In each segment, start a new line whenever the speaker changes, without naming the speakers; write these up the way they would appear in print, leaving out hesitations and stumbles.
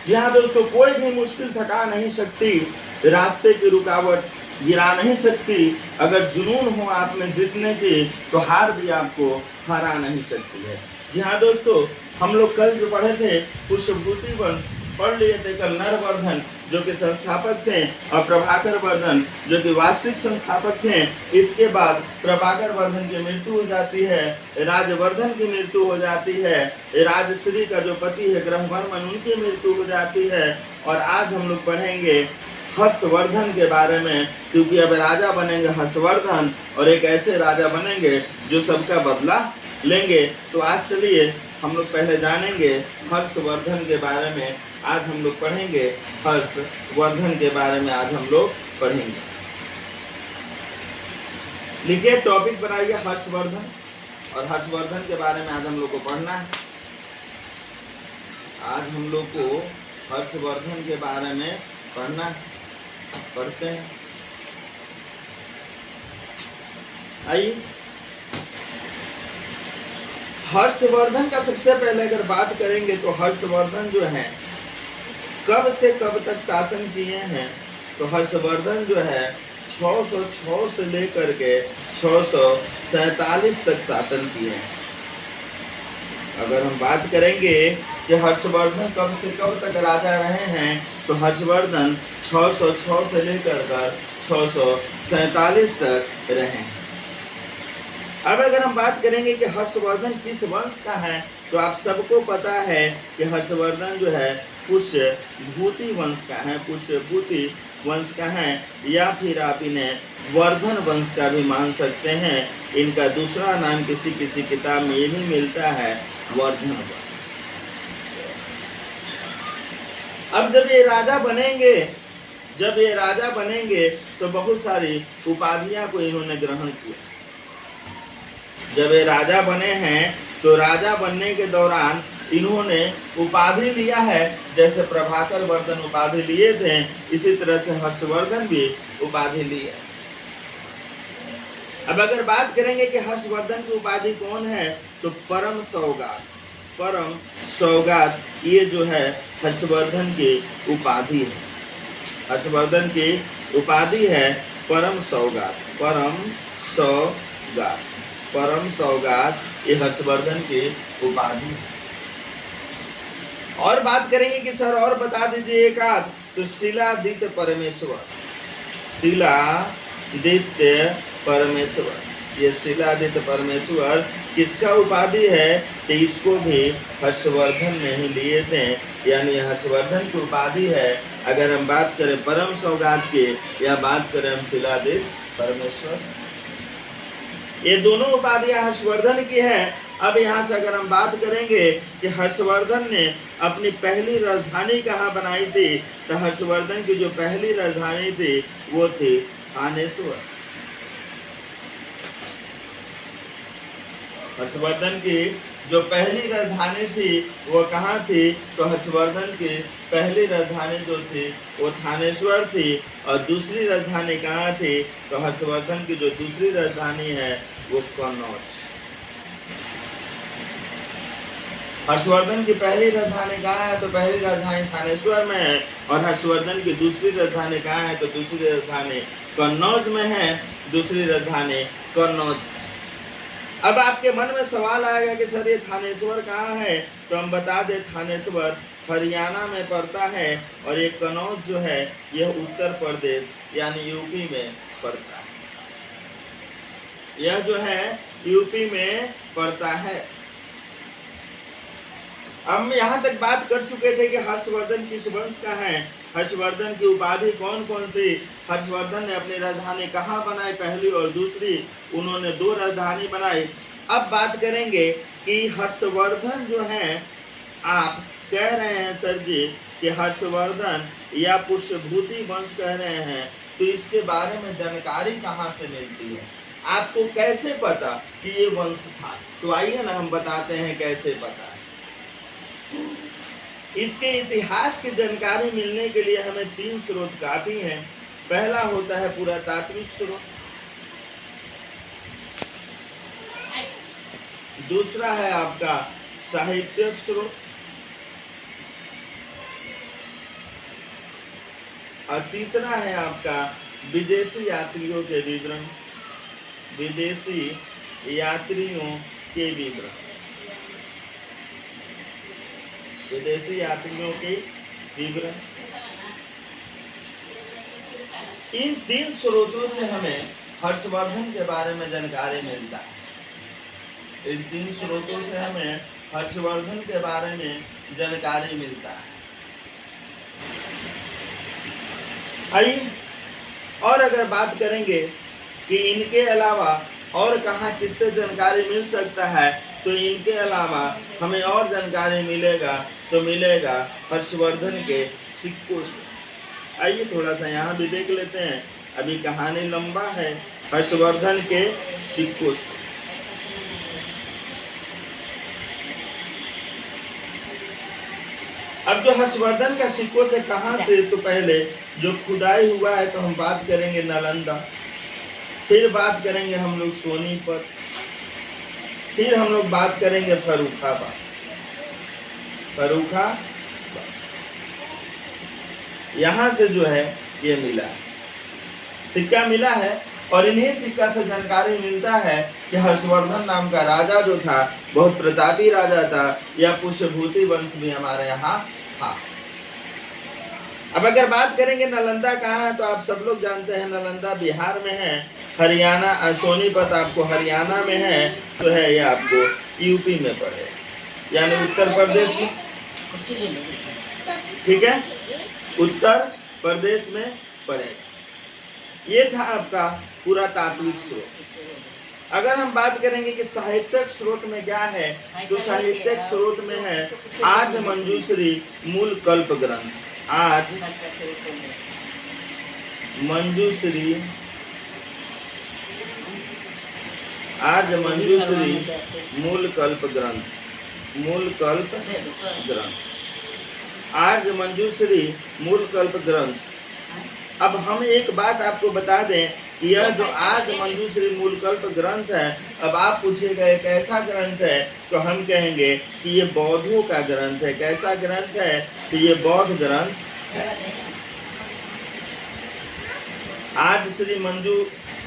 जी हाँ दोस्तों, कोई भी मुश्किल थका नहीं सकती, रास्ते की रुकावट गिरा नहीं सकती। अगर जुनून हो आप में जीतने की, तो हार भी आपको हरा नहीं सकती है। जी हाँ दोस्तों, हम लोग कल जो पढ़े थे पुष्यभूति वंश पढ़ लिए थे। कल नरवर्धन जो कि संस्थापक थे और प्रभाकर वर्धन जो कि वास्तविक संस्थापक थे। इसके बाद प्रभाकर वर्धन की मृत्यु हो जाती है, राजवर्धन की मृत्यु हो जाती है, राजश्री का जो पति है ग्रहवर्मन उनकी मृत्यु हो जाती है। और आज हम लोग पढ़ेंगे हर्षवर्धन के बारे में, क्योंकि अब राजा बनेंगे हर्षवर्धन और एक ऐसे राजा बनेंगे जो सबका बदला लेंगे। तो आज चलिए हम लोग पहले जानेंगे हर्षवर्धन के बारे में। आज हम लोग पढ़ेंगे हर्षवर्धन के बारे में, आज हम लोग पढ़ेंगे। लिखिए, टॉपिक बनाइए हर्षवर्धन, और हर्षवर्धन के बारे में आज हम लोग को पढ़ना है। आज हम लोग को हर्षवर्धन के बारे में पढ़ना है, पढ़ते हैं। आइए, हर्षवर्धन का सबसे पहले अगर बात करेंगे तो हर्षवर्धन जो है कब से कब तक शासन किए हैं, तो हर्षवर्धन जो है 606 से लेकर के 647 तक शासन किए हैं। अगर हम बात करेंगे कि हर्षवर्धन कब से कब तक राजा रहे हैं, तो हर्षवर्धन 606 से लेकर 647 तक रहे हैं। अब अगर हम बात करेंगे कि हर्षवर्धन किस वंश का है, तो आप सबको पता है कि हर्षवर्धन जो है पुष्यभूति वंश का है, पुष्यभूति वंश का है, या फिर आप इन्हें वर्धन वंश का भी मान सकते हैं। इनका दूसरा नाम किसी किसी किताब में ये भी मिलता है, वर्धन वंश। अब जब ये राजा बनेंगे तो बहुत सारी उपाधियां को इन्होंने ग्रहण किया। जब ये राजा बने हैं तो राजा बनने के दौरान इन्होंने उपाधि लिया है, जैसे प्रभाकर वर्धन उपाधि लिए थे, इसी तरह से हर्षवर्धन भी उपाधि लिए। अब अगर बात करेंगे कि हर्षवर्धन की उपाधि कौन है, तो परम सौगात ये जो है हर्षवर्धन की उपाधि है। हर्षवर्धन की उपाधि है परम सौगात, ये हर्षवर्धन की उपाधि है। और बात करेंगे कि सर और बता दीजिए एक आध, तो शिलादित्य परमेश्वर, ये शिलादित्य परमेश्वर किसका उपाधि है, तो इसको भी हर्षवर्धन ने ही लिए थे, यानी हर्षवर्धन की उपाधि है। अगर हम बात करें परम सौगात की या बात करें हम शिलादित्य परमेश्वर, ये दोनों उपाधियां हर्षवर्धन की है। अब यहाँ से अगर हम बात करेंगे कि हर्षवर्धन ने अपनी पहली राजधानी कहाँ बनाई थी, तो हर्षवर्धन की जो पहली राजधानी थी वो थी थानेश्वर। हर्षवर्धन की जो पहली राजधानी थी वो कहाँ थी, तो हर्षवर्धन की पहली राजधानी जो थी वो थानेश्वर थी। और दूसरी राजधानी कहाँ थी, तो हर्षवर्धन की जो दूसरी राजधानी है वो कन्नौज। हर्षवर्धन की पहली राजधानी कहाँ है, तो पहली राजधानी थानेश्वर में है, और हर्षवर्धन की दूसरी राजधानी कहाँ है, तो दूसरी राजधानी कन्नौज में है, दूसरी राजधानी कन्नौज। अब आपके मन में सवाल आएगा कि सर ये थानेश्वर कहाँ है, तो हम बता दें थानेश्वर हरियाणा में पड़ता है, और ये कन्नौज जो है यह उत्तर प्रदेश यानी यूपी में पड़ता है। यह जो है यूपी में पड़ता है। हम यहाँ तक बात कर चुके थे कि हर्षवर्धन किस वंश का है, हर्षवर्धन की उपाधि कौन कौन सी, हर्षवर्धन ने अपनी राजधानी कहाँ बनाई, पहली और दूसरी, उन्होंने 2 राजधानी बनाई। अब बात करेंगे कि हर्षवर्धन जो है, आप कह रहे हैं सर जी कि हर्षवर्धन या पुष्यभूति वंश कह रहे हैं, तो इसके बारे में जानकारी कहाँ से मिलती है, आपको कैसे पता कि ये वंश था? तो आइए ना हम बताते हैं कैसे पता। इसके इतिहास की जानकारी मिलने के लिए हमें 3 स्रोत काफी हैं। पहला होता है पुरातात्विक स्रोत, दूसरा है आपका साहित्यिक स्रोत, और तीसरा है आपका विदेशी यात्रियों के विवरण, विदेशी यात्रियों के विवरण, विदेशी यात्रियों के विवरण। इन 3 स्रोतों से हमें हर्षवर्धन के बारे में जानकारी मिलता है। इन 3 स्रोतों से हमें हर्षवर्धन के बारे में जानकारी मिलता है। आइए और अगर बात करेंगे कि इनके अलावा और कहाँ किससे जानकारी मिल सकता है, तो इनके अलावा हमें और जानकारी मिलेगा तो मिलेगा हर्षवर्धन के सिक्कों से। आइए थोड़ा सा यहाँ भी देख लेते हैं, अभी कहानी लंबा है। हर्षवर्धन के सिक्कों से अब जो हर्षवर्धन का सिक्कों से कहां से, तो पहले जो खुदाई हुआ है तो हम बात करेंगे नालंदा, फिर बात करेंगे हम लोग सोनीपत, फिर हम लोग बात करेंगे फर्रुखाबाद। यहाँ से जो है ये मिला है, सिक्का मिला है। और इन्हीं सिक्का से जानकारी मिलता है कि हर्षवर्धन नाम का राजा जो था बहुत प्रतापी राजा था, या पुष्यभूति वंश भी हमारे यहाँ था। अब अगर बात करेंगे नालंदा कहाँ है, तो आप सब लोग जानते हैं नालंदा बिहार में है, हरियाणा, सोनीपत आपको हरियाणा में है, तो है ये आपको यूपी में पड़े, यानी उत्तर प्रदेश में, ठीक है, उत्तर प्रदेश में पड़ेगा। ये था आपका पूरा तात्विक स्रोत। अगर हम बात करेंगे कि साहित्यिक स्रोत में क्या है, तो साहित्यिक स्रोत में है आर्य मंजूश्री मूल कल्प ग्रंथ, आर्य मंजूश्री, आर्य मंजूश्री मूल कल्प ग्रंथ, मूल कल्प ग्रंथ, आर्य मंजूश्री मूल कल्प ग्रंथ। अब हम एक बात आपको बता दें, यह जो आर्य मंजूश्री मूल कल्प ग्रंथ है, अब आप पूछिएगा ये कैसा ग्रंथ है, तो हम कहेंगे कि ये बौद्धों का ग्रंथ है। कैसा ग्रंथ है, तो ये बौद्ध ग्रंथ है। आर्य श्री मंजू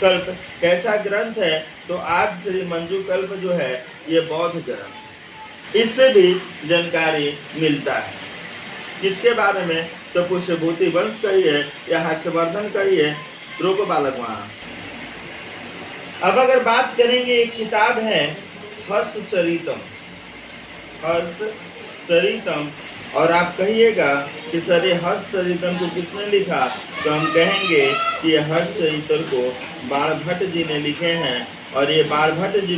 कल्प कैसा ग्रंथ है, तो आर्य श्री मंजू कल्प जो है ये बौद्ध ग्रंथ। इससे भी जानकारी मिलता है किसके बारे में, तो पुष्यभूति वंश कहिए या हर्षवर्धन कहिए। रोको बालक वहाँ। अब अगर बात करेंगे, एक किताब है हर्षचरितम, हर्षचरितम, और आप कहिएगा कि सर ये हर्षचरितम को किसने लिखा, तो हम कहेंगे कि ये हर्षचरितम को बाणभट्ट जी ने लिखे हैं। और ये बाणभट्ट जी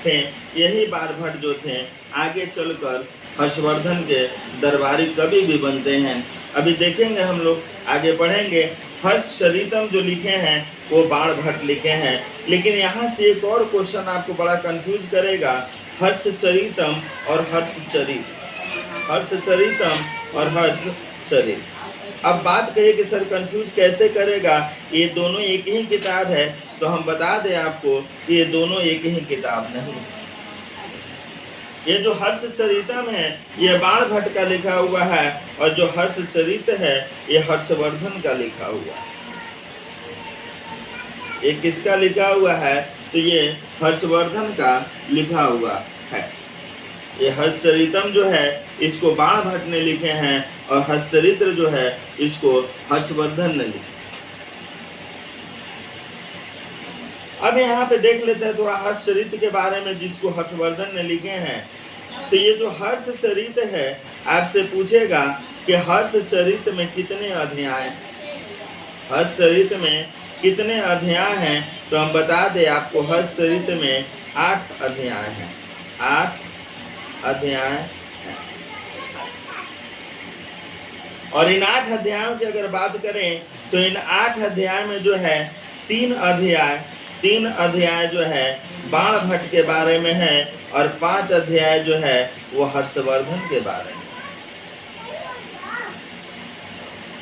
थे, यही बाणभट्ट जो थे आगे चलकर हर्षवर्धन के दरबारी कवि भी बनते हैं। अभी देखेंगे हम लोग, आगे पढ़ेंगे। हर्षचरितम जो लिखे हैं वो बाणभट्ट लिखे हैं। लेकिन यहाँ से एक और क्वेश्चन आपको बड़ा कंफ्यूज करेगा, हर्षचरितम और हर्षचरित, हर्षचरितम और हर्षचरित। अब बात कहिए कि सर कंफ्यूज कैसे करेगा, ये दोनों एक ही किताब है, तो हम बता दें आपको कि ये दोनों एक ही किताब नहीं। ये जो हर्षचरितम है ये बाणभट्ट का लिखा हुआ है, और जो हर्षचरित है ये हर्षवर्धन का लिखा हुआ है। ये किसका लिखा हुआ है, तो ये हर्षवर्धन का लिखा हुआ है। ये हर्षचरितम जो है इसको बाणभट्ट ने लिखे हैं, और हर्षचरित्र जो है इसको हर्षवर्धन ने लिखे। अब यहाँ पे देख लेते हैं थोड़ा हर्षचरित के बारे में, जिसको हर्षवर्धन ने लिखे हैं। तो ये जो हर्षचरित है, आपसे पूछेगा कि हर्षचरित में कितने अध्याय, हर्षचरित में कितने अध्याय हैं, तो हम बता दें आपको हर्षचरित में 8 अध्याय हैं, 8 अध्याय हैं। और इन 8 अध्यायों की अगर बात करें, तो इन 8 अध्याय में जो है 3 अध्याय जो है बाणभट्ट के बारे में है, और 5 अध्याय जो है वो हर्षवर्धन के बारे में।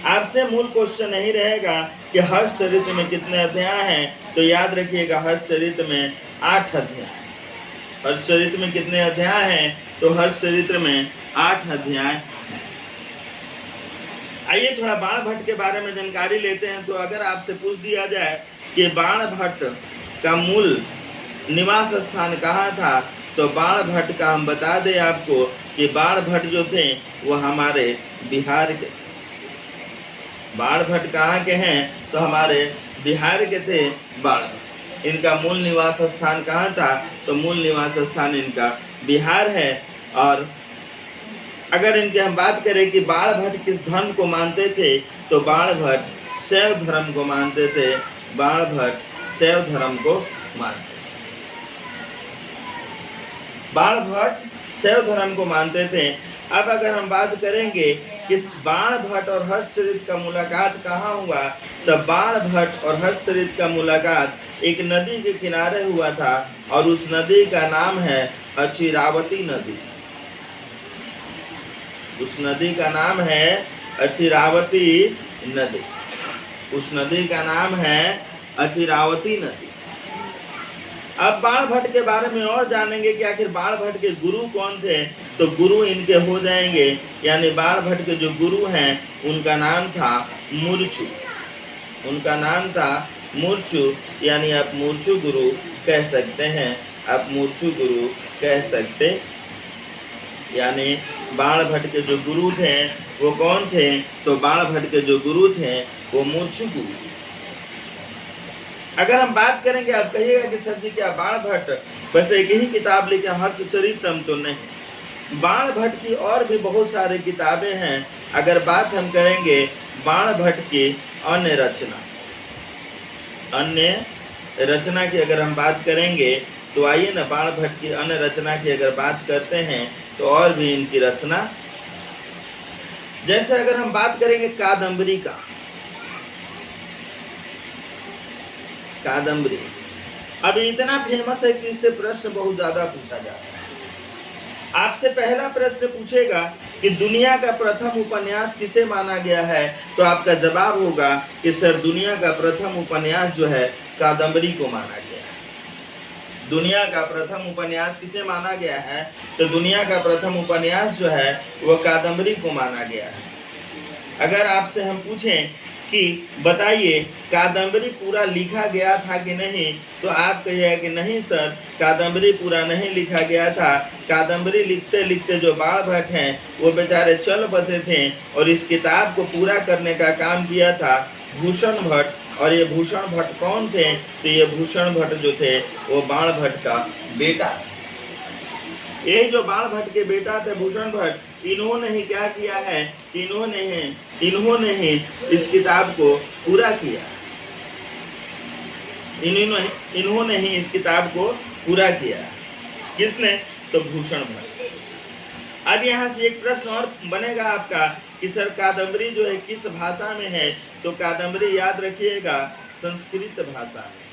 आपसे मूल क्वेश्चन नहीं रहेगा कि हर्षचरित में कितने अध्याय हैं, तो याद रखिएगा हर्षचरित में 8 अध्याय। हर्षचरित में कितने अध्याय हैं, तो हर्षचरित में 8 अध्याय हैं। आइए थोड़ा बाणभट्ट के बारे में जानकारी लेते हैं। तो अगर आपसे पूछ दिया जाए कि बाणभट्ट का मूल निवास स्थान कहाँ था, तो बाणभट्ट का हम बता दें आपको कि बाणभट्ट जो थे वो हमारे बिहार के, बाणभट्ट कहाँ के हैं, तो हमारे बिहार के थे बाणभट्ट। इनका मूल निवास स्थान कहाँ था, तो मूल निवास स्थान इनका बिहार है। और अगर इनके हम बात करें कि बाणभट्ट किस धर्म को मानते थे, तो बाणभट्ट शैव धर्म को मानते थे। बाणभट्ट शैव धर्म को मानते, बाणभट्ट शैव धर्म को मानते थे। अब अगर हम बात करेंगे कि बाणभट्ट और हर्षचरित का मुलाकात कहाँ हुआ, तो बाणभट्ट और हर्षचरित का मुलाकात एक नदी के किनारे हुआ था और उस नदी का नाम है अचिरावती नदी। उस नदी का नाम है अचिरावती नदी। उस नदी का नाम है अचिरावती नदी। अब बाणभट्ट के बारे में और जानेंगे कि आखिर बाणभट्ट के गुरु कौन थे। तो गुरु इनके हो जाएंगे, यानी बाणभट्ट के जो गुरु हैं उनका नाम था मूर्छू। उनका नाम था मूर्छू, यानी आप मूर्छू गुरु कह सकते हैं। आप मूर्छू गुरु कह सकते, यानी बाणभट्ट के जो गुरु थे वो कौन थे, तो बाणभट्ट के जो गुरु थे वो मूर्छू गुरु। अगर हम बात करेंगे, आप कहिएगा कि सर जी क्या बाणभट्ट बस एक ही किताब लिखे हर्षचरितम, तो नहीं, बाणभट्ट की और भी बहुत सारी किताबें हैं। अगर बात हम करेंगे बाणभट्ट की अन्य रचना की अगर हम बात करेंगे, तो आइए ना बाणभट्ट की अन्य रचना की अगर बात करते हैं तो और भी इनकी रचना, जैसे अगर हम बात करेंगे कादम्बरी का, कादम्बरी अभी इतना फेमस है कि इससे प्रश्न बहुत ज्यादा पूछा जाता है। आपसे पहला प्रश्न पूछेगा कि दुनिया का प्रथम उपन्यास किसे माना गया है, तो आपका जवाब होगा कि सर दुनिया का प्रथम उपन्यास जो है कादम्बरी को माना गया है। दुनिया का प्रथम उपन्यास किसे माना गया है, तो दुनिया का प्रथम उपन्यास जो है वो कादम्बरी को माना गया है। अगर आपसे हम पूछें कि बताइए कादम्बरी पूरा लिखा गया था कि नहीं, तो आप कहिएगा कि नहीं सर, कादम्बरी पूरा नहीं लिखा गया था। कादम्बरी लिखते लिखते जो बाणभट्ट हैं वो बेचारे चल बसे थे और इस किताब को पूरा करने का काम किया था भूषण भट्ट। और ये भूषण भट्ट कौन थे, तो ये भूषण भट्ट जो थे वो बाणभट्ट का बेटा था। ये जो बाणभट्ट के बेटा थे भूषण भट्ट, इन्होंने ही क्या किया है, इन्होंने ही इस किताब को पूरा किया। इन्होंने ही इस किताब को पूरा किया। किसने, तो भूषण भट्ट। अब यहाँ से एक प्रश्न और बनेगा आपका कि सर कादम्बरी जो है किस भाषा में है, तो कादम्बरी याद रखिएगा संस्कृत भाषा में।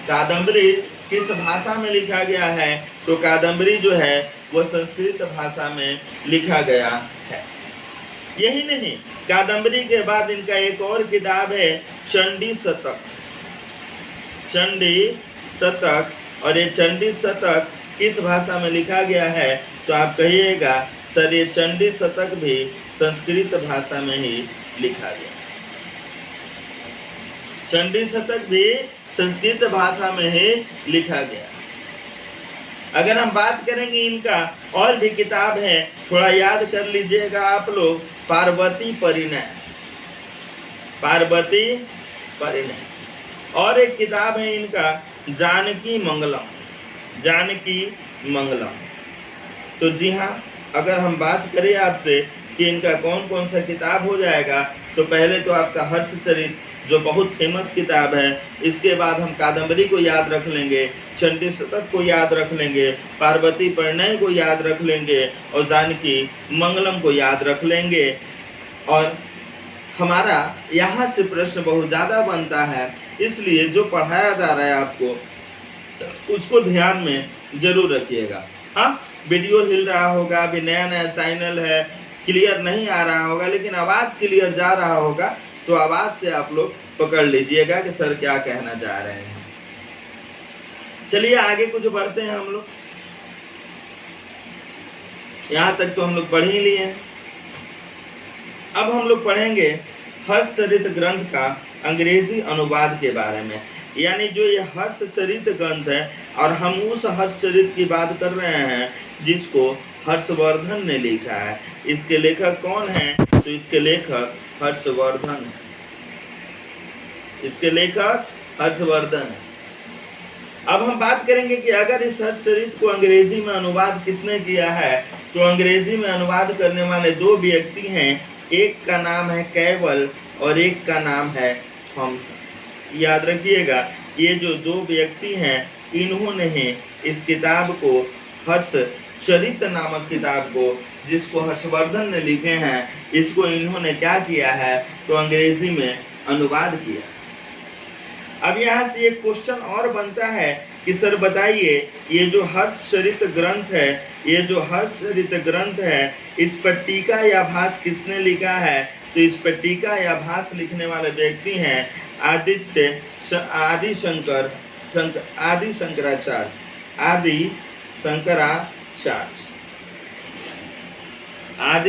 कादम्बरी किस भाषा में लिखा गया है, तो कादम्बरी जो है वो संस्कृत भाषा में लिखा गया है। यही नहीं, कादम्बरी के बाद इनका एक और किताब है चंडी शतक। चंडी शतक, और ये चंडी शतक किस भाषा में लिखा गया है, तो आप कहिएगा सर ये चंडी शतक भी संस्कृत भाषा में ही लिखा गया। चंडी शतक भी संस्कृत भाषा में ही लिखा गया। अगर हम बात करेंगे इनका और भी किताब है, थोड़ा याद कर लीजिएगा आप लोग, पार्वती परिणय। पार्वती परिणय। और एक किताब है इनका जानकी मंगलम। जानकी मंगलम। तो जी हाँ, अगर हम बात करें आपसे कि इनका कौन कौन सा किताब हो जाएगा, तो पहले तो आपका हर्षचरित जो बहुत फेमस किताब है, इसके बाद हम कादम्बरी को याद रख लेंगे, चंडी शतक को याद रख लेंगे, पार्वती परिणय को याद रख लेंगे और जानकी मंगलम को याद रख लेंगे। और हमारा यहाँ से प्रश्न बहुत ज़्यादा बनता है, इसलिए जो पढ़ाया जा रहा है आपको उसको ध्यान में जरूर रखिएगा। हाँ, वीडियो हिल रहा होगा, अभी नया नया चैनल है, क्लियर नहीं आ रहा होगा, लेकिन आवाज़ क्लियर जा रहा होगा, तो आवाज़ से आप लोग पकड़ लीजिएगा कि सर क्या कहना चाह रहे हैं। चलिए आगे कुछ बढ़ते हैं हम लोग। यहाँ तक तो हम लोग पढ़ ही लिए हैं। अब हम लोग पढ़ेंगे हर्षचरित ग्रंथ का अंग्रेजी अनुवाद के बारे में। यानी जो ये हर्षचरित ग्रंथ है, और हम उस हर्षचरित की बात कर रहे हैं जिसको हर्षवर्धन ने लिखा है। इसके लेखक कौन हैं? तो इसके लेखक हर्षवर्धन है। इसके लेखक हर्षवर्धन है। अब हम बात करेंगे कि अगर इस हर्षचरित को अंग्रेजी में अनुवाद किसने किया है, तो अंग्रेजी में अनुवाद करने वाले दो व्यक्ति हैं। एक का नाम है कैवल और एक का नाम है थॉमसन। याद रखिएगा, ये जो दो व्यक्ति हैं, इन्होंने ही इस किताब को, हर्षचरित नामक किताब को, जिसको हर्षवर्धन ने लिखे हैं, इसको इन्होंने क्या किया है? तो अंग्रेजी में अनुवाद किया। अब यहाँ से एक क्वेश्चन और बनता है कि सर बताइए, ये जो हर्षचरित ग्रंथ है, ये जो हर्षचरित ग्रंथ है, इस पर टीका या भाष्य किसने लिखा है? तो इस पर टीका या भाष्य लिखने वाले व्यक्ति हैं आदि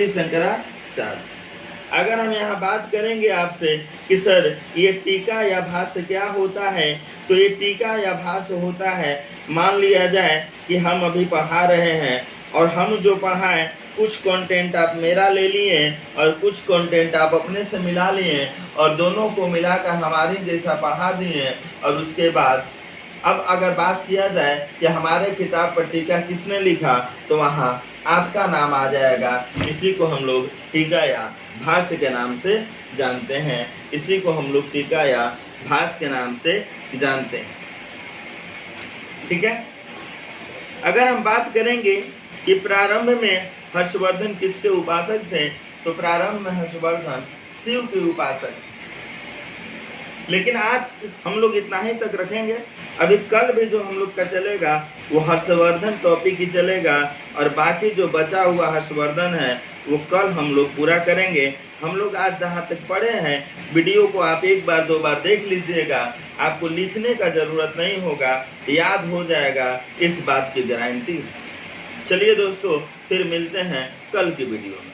शंकराचार्य। अगर हम यहाँ बात करेंगे आपसे कि सर ये टीका या भाष्य क्या होता है, तो ये टीका या भाष्य होता है, मान लिया जाए कि हम अभी पढ़ा रहे हैं और हम जो पढ़ाएं कुछ कंटेंट आप मेरा ले लिए और कुछ कंटेंट आप अपने से मिला लिए और दोनों को मिलाकर हमारे जैसा पढ़ा दिए, और उसके बाद अब अगर बात किया जाए कि हमारे किताब पर टीका किसने लिखा, तो वहाँ आपका नाम आ जाएगा। इसी को हम लोग टीका या भाष्य के नाम से जानते हैं। इसी को हम लोग टीका या भाष्य के नाम से जानते हैं। ठीक है। अगर हम बात करेंगे कि प्रारंभ में हर्षवर्धन किसके उपासक थे, तो प्रारंभ में हर्षवर्धन शिव के उपासक थे। लेकिन आज हम लोग इतना ही तक रखेंगे। अभी कल भी जो हम लोग का चलेगा वो हर्षवर्धन टॉपिक ही चलेगा, और बाकी जो बचा हुआ हर्षवर्धन है वो कल हम लोग पूरा करेंगे। हम लोग आज जहाँ तक पढ़े हैं, वीडियो को आप एक बार दो बार देख लीजिएगा, आपको लिखने का ज़रूरत नहीं होगा, याद हो जाएगा, इस बात की गारंटी है। चलिए दोस्तों, फिर मिलते हैं कल की वीडियो में।